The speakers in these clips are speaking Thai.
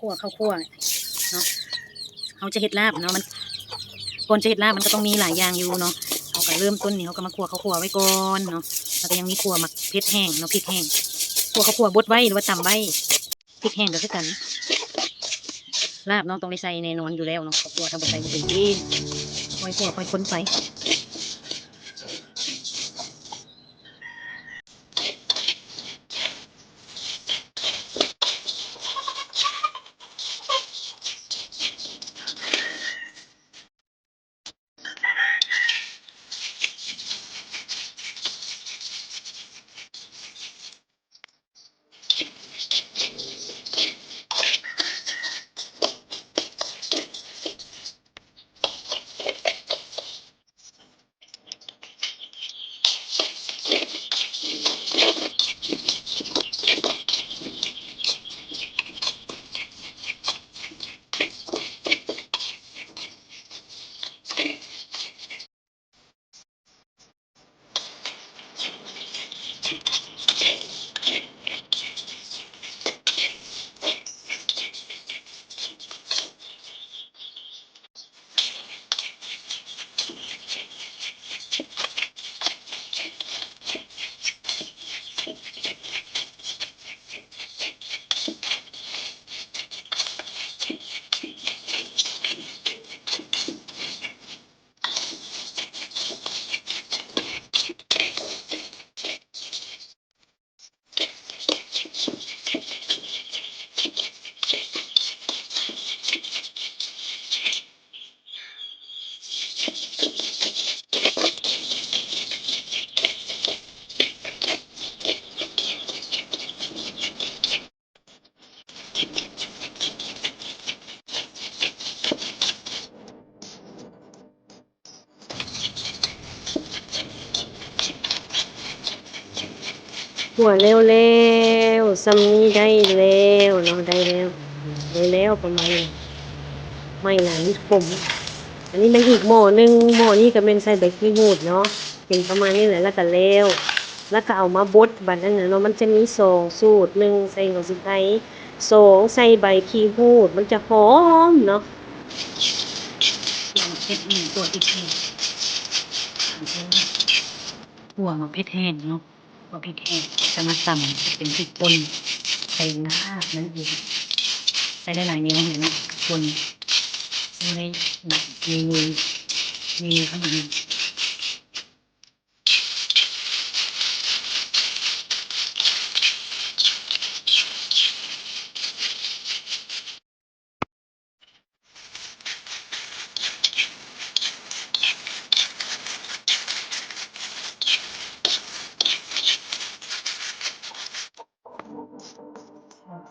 คั่วข้าวคั่วเนาะเฮาจะเฮ็ดลาบเนาะมันก่อนจะเฮ็ดลาบมันก็ต้องมีหลายอย่างอยู่เนาะเฮาก็เริ่มต้นนี่เฮาก็มาคั่วข้าวคั่วไว้ก่อนเนาะแล้วก็ยังมีคั่วหมักเผ็ดแห้งเนาะพริกแห้งคั่วข้าวคั่วบดไว้หรือว่าตำไว้พริกแห้งก็คือกันลาบเนาะต้องได้ใส่แน่นอนอยู่แล้วเนาะข้าวคั่วถ้าบ่ใส่บ่เป็นที่ค่อยคั่วค่อยคนไปหัวเร็วๆซำนี้ได้แล้วเนาะได้แล้วประมาณนี้ไม่น่ามีขมอันนี้มันอีกหม้อนึงหม้อนี้ก็แม่นใส่ใบขี้หูดเนาะเป็นประมาณนี้แหละแล้วก็แล้วก็เอามาบดบัดนั้นน่ะเนาะมันจะมี2สูตร1ใส่หัวสิไค2ใส่ใบขี้หูดมันจะหอมเนาะเผ็ดตัวพริกแห้งหัวมันเผ็ดแห้งเนาะหัวพริกแห้งจะมาตำเป็นพริกป่นใส่ลาบนั่นเองใส่ได้หลายนิ้วเห็นมั้ยป่นใส่ได้มีข้างใน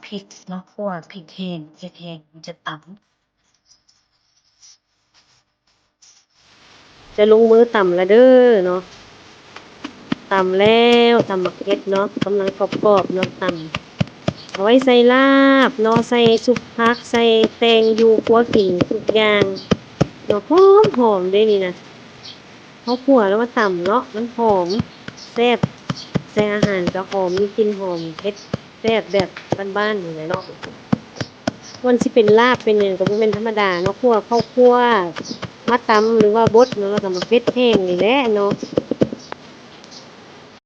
พริกเนาะคั่วพริกแห้งมันจะตำจะลงมือตำแล้วเด้อเนาะตำแล้วตำบักเผ็ดเนาะกำลังกรอบๆเนาะตำเอาไว้ใส่ลาบเนาะใส่ซุปผักใส่แตงอยู่คั่วกินทุกอย่างเนาะหอมๆเด้นี่นะเฮาคั่วแล้วมาตำเนาะมันหอมแซ่บใส่อาหารก็หอมมีกลิ่นหอมเผ็ดแซ่บแบบบ้านๆนี่แหละเนาะมันสิเป็นลาบเป็นหยังก็บ่แม่นธรรมดาเนาะคั่วข้าวคั่วมาตำหรือว่าบดเนาะแล้วก็มาเผ็ดแห้งนี่แหละเนาะ